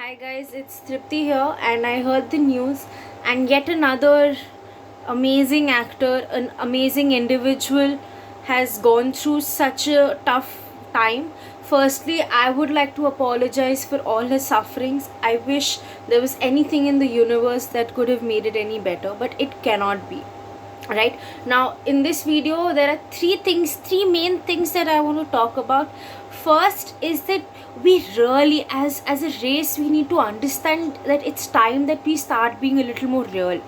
Hi guys, it's Tripti here, and I heard the news, and yet another amazing actor, an amazing individual has gone through such a tough time. Firstly, I would like to apologize for all his sufferings. I wish there was anything in the universe that could have made it any better, but it cannot be. Right now, in this video, there are three main things that I want to talk about. First is that we really, as a race, we need to understand that it's time that we start being a little more real.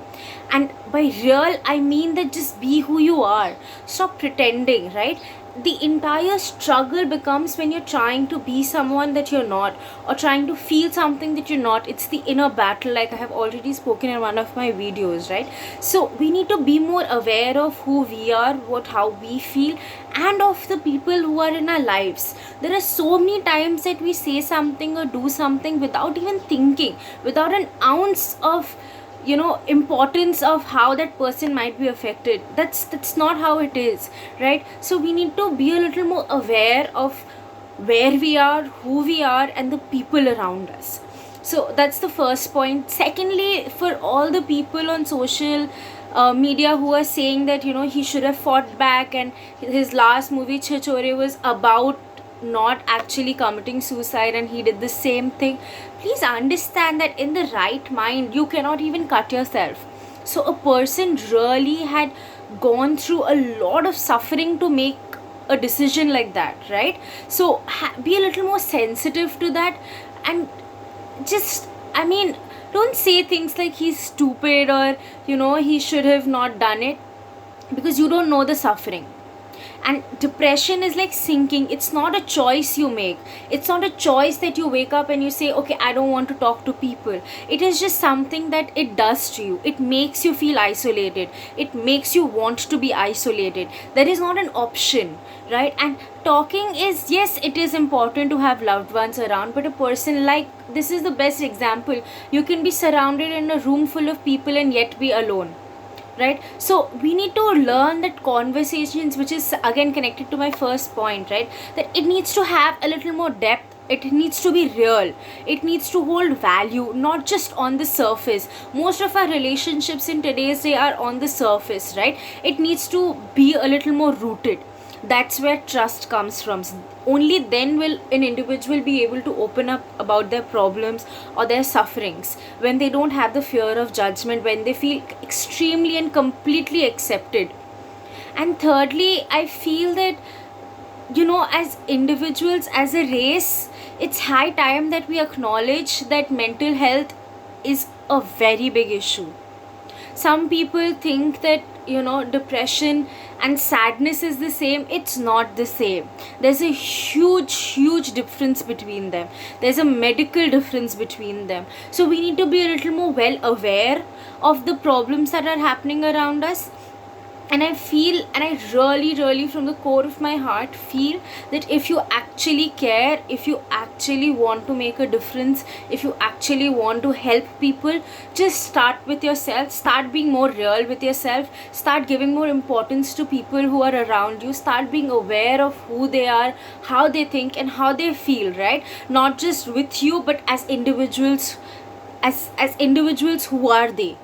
And by real, I mean that just be who you are, stop pretending, right? The entire struggle becomes when you're trying to be someone that you're not, or trying to feel something that you're not. It's the inner battle, like I have already spoken in one of my videos, right? So we need to be more aware of who we are, how we feel, and of the people who are in our lives. There are so many times that we say something or do something without even thinking, without an ounce of importance of how that person might be affected. That's not how it is, right? So we need to be a little more aware of where we are, who we are, and the people around us. So that's the first point. Secondly, for all the people on social media who are saying that he should have fought back, and his last movie Chhichore was about not actually committing suicide, and he did the same thing, please understand that in the right mind you cannot even cut yourself. So a person really had gone through a lot of suffering to make a decision like that, right? So be a little more sensitive to that, and just, I mean, don't say things like he's stupid, or he should have not done it, because you don't know the suffering. And depression is like sinking. It's not a choice you make. It's not a choice that you wake up and you say, okay, I don't want to talk to people. It is just something that it does to you. It makes you feel isolated. It makes you want to be isolated. That is not an option, right? And talking is, yes, it is important to have loved ones around, but a person like, this is the best example. You can be surrounded in a room full of people and yet be alone, right? So we need to learn that conversations, which is again connected to my first point, right, that it needs to have a little more depth. It needs to be real. It needs to hold value, not just on the surface. Most of our relationships in today's day are on the surface, right? It needs to be a little more rooted. That's where trust comes from. Only then will an individual be able to open up about their problems or their sufferings, when they don't have the fear of judgment, when they feel extremely and completely accepted. And thirdly, I feel that as individuals, as a race, it's high time that we acknowledge that mental health is a very big issue. Some people think that depression and sadness is the same. It's not the same. There's a huge difference between them. There's a medical difference between them. So we need to be a little more well aware of the problems that are happening around us. And I feel, and I really from the core of my heart feel, that if you actually care, if you actually want to make a difference, if you actually want to help people, just start with yourself. Start being more real with yourself. Start giving more importance to people who are around you. Start being aware of who they are, how they think, and how they feel, right? Not just with you, but as individuals, as individuals, who are they?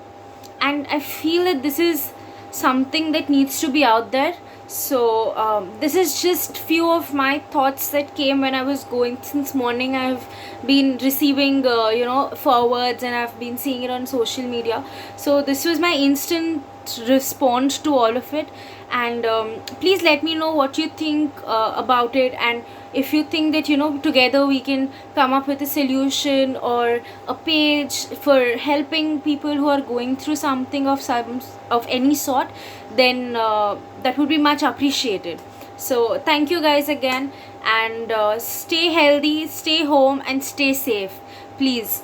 And I feel that this is something that needs to be out there. So this is just few of my thoughts that came when I was going. Since morning I've been receiving forwards, and I've been seeing it on social media. So this was my instant response to all of it. And please let me know what you think about it, and if you think that together we can come up with a solution or a page for helping people who are going through something of any sort, then that would be much appreciated. So thank you guys again, and stay healthy, stay home, and stay safe, please.